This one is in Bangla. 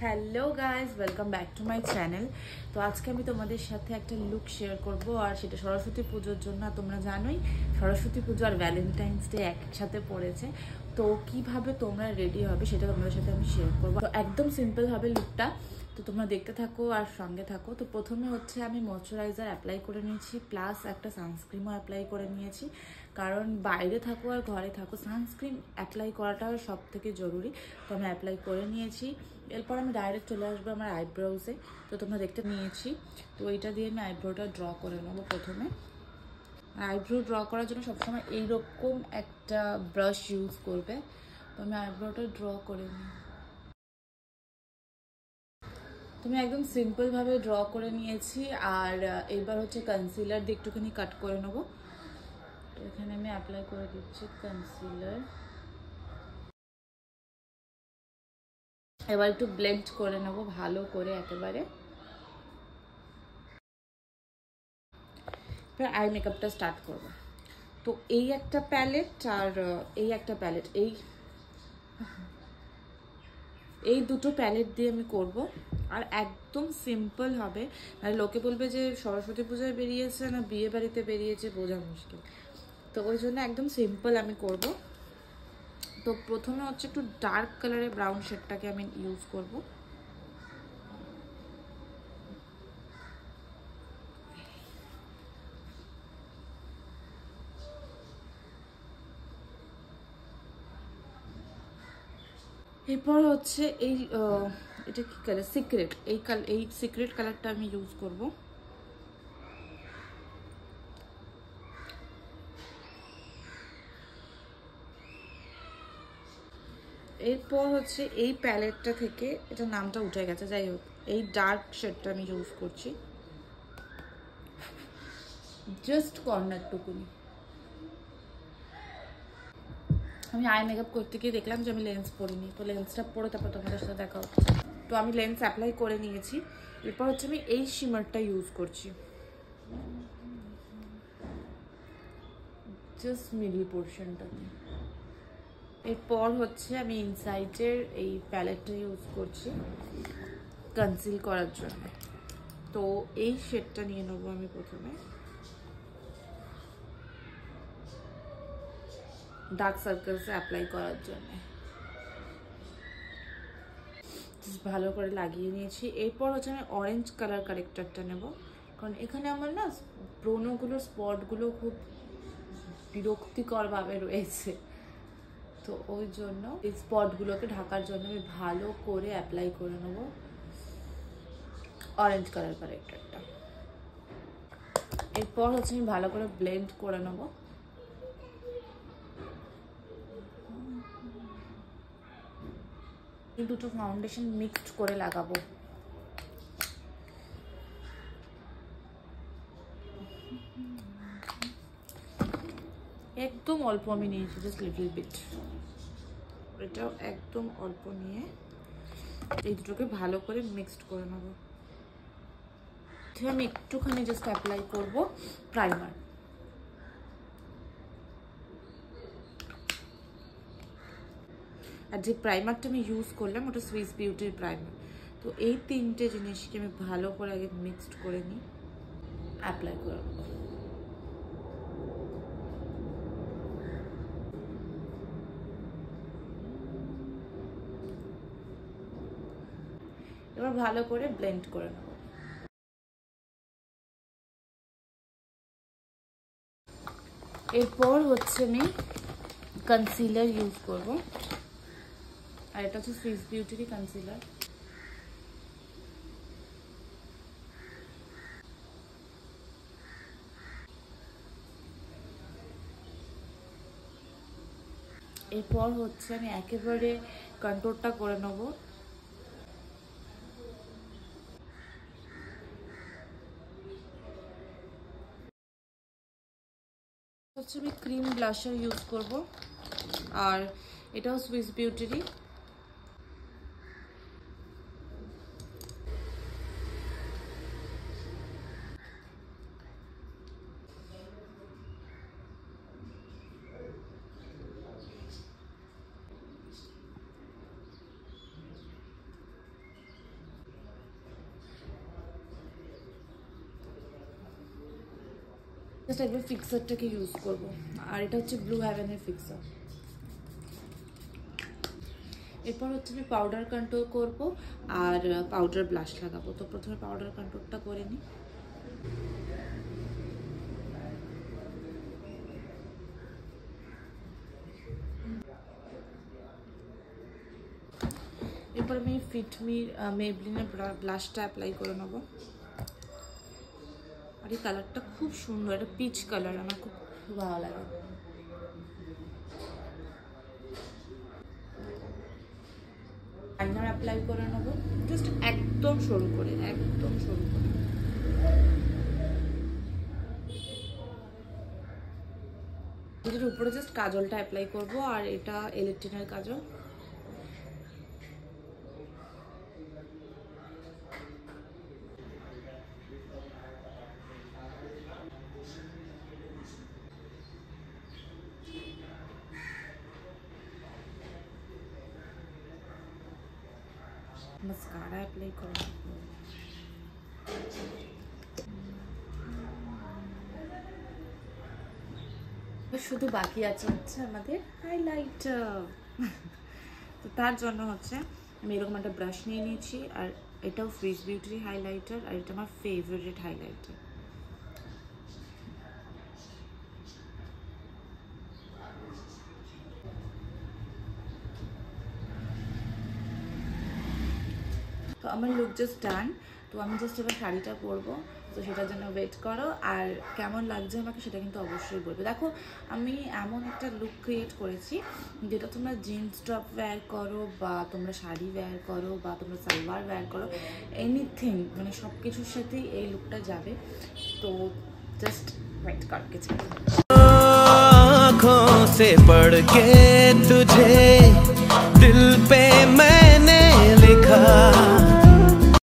Hello guys, welcome back to my channel. তো আজকে আমি তোমাদের সাথে একটা লুক শেয়ার করব, আর সেটা সরস্বতী পুজোর জন্য। তোমরা জানোই সরস্বতী পুজো আর ভ্যালেন্টাইন্স ডে একসাথে পড়েছে, তো কিভাবে তোমরা রেডি হবে সেটা তোমাদের সাথে আমি শেয়ার করবো। তো একদম সিম্পল হবে লুকটা, তো তোমরা দেখতে থাকো আর সঙ্গে থাকো। তো প্রথমে হচ্ছে আমি ময়শ্চারাইজার অ্যাপ্লাই করে নিয়েছি, প্লাস একটা সানস্ক্রিনও অ্যাপ্লাই করে নিয়েছি, কারণ বাইরে থাকো আর ঘরে থাকো সানস্ক্রিন অ্যাপ্লাই করাটা সব থেকে জরুরি। তো আমি অ্যাপ্লাই করে নিয়েছি। এরপর আমি ডাইরেক্ট চলে আসবো আমার আইব্রোজে। তো তোমরা দেখতে নিয়েছি, তো এইটা দিয়ে আমি আইব্রোটা ড্র করে নেবো প্রথমে। আইব্রো ড্র করার জন্য সবসময় এইরকম একটা ব্রাশ ইউজ করবে। তো আমি আইব্রোটা ড্র করে নিই। তুমি একদম সিম্পলভাবে ড্র করে নিয়েছি, আর এবার হচ্ছে কনসিলার দিয়ে একটুখানি কাট করে নেবো। তো এখানে আমি অ্যাপ্লাই করে দিচ্ছি কনসিলার। এবার একটু ব্লেন্ড করে নেবো ভালো করে একেবারে। এবার আই মেকআপটা স্টার্ট করবো। তো এই একটা প্যালেট আর এই একটা প্যালেট, এই দুটো প্যালেট দিয়ে আমি করব। আর একদম সিম্পল হবে, মানে লোকে বলবে যে সরস্বতী পূজায় বেরিয়েছে না বিয়ে বাড়িতে বেরিয়েছে, বোঝা মুশকিল। তো ওই জন্য একদম সিম্পল আমি করব। তো প্রথমে হচ্ছে একটু ডার্ক কালারের ব্রাউন শেডটাকে আমি ইউজ করব। এরপর হচ্ছে এটা কি কালার, সিক্রেট, এই সিক্রেট কালারটা আমি ইউজ করব। এরপর হচ্ছে এই প্যালেটটা থেকে, এটা নামটা উঠে গেছে, যাই হোক, এই ডার্ক শেডটা আমি ইউজ করছি জাস্ট কর্নারটুকুনি। আমি আই মেকআপ করতে গিয়ে দেখলাম যে আমি লেন্স পরিনি, তো লেন্সটা পরে তারপর তোমাদের সাথে দেখা হচ্ছে। তো আমি লেন্স অ্যাপ্লাই করে নিয়েছি। এরপর হচ্ছে আমি এই শিমারটা ইউজ করছি জাস্ট মিডল পোর্শনটাতে। এরপর হচ্ছে আমি ইনসাইডের এই প্যালেটটা ইউজ করছি কনসিল করার জন্য। তো এই শেডটা নিয়ে নেবো আমি প্রথমে, ডার্ক সার্কেলসে অ্যাপ্লাই করার জন্য। ভালো করে লাগিয়ে নিয়েছি। এরপর হচ্ছে আমি অরেঞ্জ কালার কারেক্টারটা নেব, কারণ এখানে আমার না ব্রণগুলোর স্পটগুলো খুব বিরক্তিকরভাবে রয়েছে। তো ওই জন্য এই স্পটগুলোকে ঢাকার জন্য আমি ভালো করে অ্যাপ্লাই করে নেব অরেঞ্জ কালার কারেক্টারটা। এরপর হচ্ছে আমি ভালো করে ব্লেন্ড করে নেব। এই দুটো ফাউন্ডেশন মিক্সড করে লাগাবো। একদম অল্প আমি নিয়েছি, জাস্ট লিটল বিট। এটাও একদম অল্প নিয়ে এই দুটোকে ভালো করে মিক্সড করে নেবো। আমি একটুখানি জাস্ট অ্যাপ্লাই করবো প্রাইমার। আর যে প্রাইমারটা আমি ইউজ করলাম ওটা সুইস বিউটির প্রাইমার। তো এই তিনটে জিনিসকে আমি ভালো করে আগে মিক্সড করে নিই, অ্যাপ্লাই করে নেবো। এবার ভালো করে ব্লেন্ড করে নেব। এরপর হচ্ছে আমি কনসিলার ইউজ করব, আর এটা হচ্ছে সুইস বিউটিরই কনসিলার। এরপর হচ্ছে আমি একেবারে কন্ট্রোলটা করে নেব। হচ্ছে আমি ক্রিম ব্লাশার ইউজ করব, আর এটাও সুইস বিউটিরই। জাস্ট একবার ফিক্সারটাকে ইউজ করব। আর এটা হচ্ছে ব্লু হেভেনের ফিক্সার। এরপর হচ্ছে আমি পাউডার কন্ট্রোল করব আর পাউডার ব্লাশ লাগাবো। তো প্রথমে পাউডার কন্ট্রোলটা করে নিই। এরপর আমি ফিটমির মেবলিনের ব্লাশটা অ্যাপ্লাই করে নেবো। আর এই কালারটা খুব সুন্দর, এটা পিচ কালার, আমার খুব ভালো লাগে। আইনার অ্যাপ্লাই করে নেবো, জাস্ট একদম সরু করে, একদম সরু করে। এটার উপরে জাস্ট কাজলটা অ্যাপ্লাই করবো, আর এটা এলিটিনের কাজল। মাস্কারা অ্যাপ্লাই করে শুধু বাকি আছে হচ্ছে আমাদের হাইলাইটার। তো তার জন্য হচ্ছে আমি এরকম একটা ব্রাশ নিয়ে নিয়েছি, আর এটাও ফেস বিউটির হাইলাইটার, আর এটা আমার ফেভারিট হাইলাইটার। তো আমার লুক জাস্ট ডান। তো আমি জাস্ট এবার শাড়িটা পরবো, তো সেটার জন্য ওয়েট করো। আর কেমন লাগছে আমাকে সেটা কিন্তু অবশ্যই বলবে। দেখো আমি এমন একটা লুক ক্রিয়েট করেছি যেটা তোমরা জিন্স টপ ওয়্যার করো, বা তোমরা শাড়ি ওয়্যার করো, বা তোমরা সালোয়ার ওয়্যার করো, এনিথিং, মানে সব কিছুর সাথেই এই লুকটা যাবে। তো জাস্ট ওয়েট কর কিছু। आँखों से पढ़ के तुझे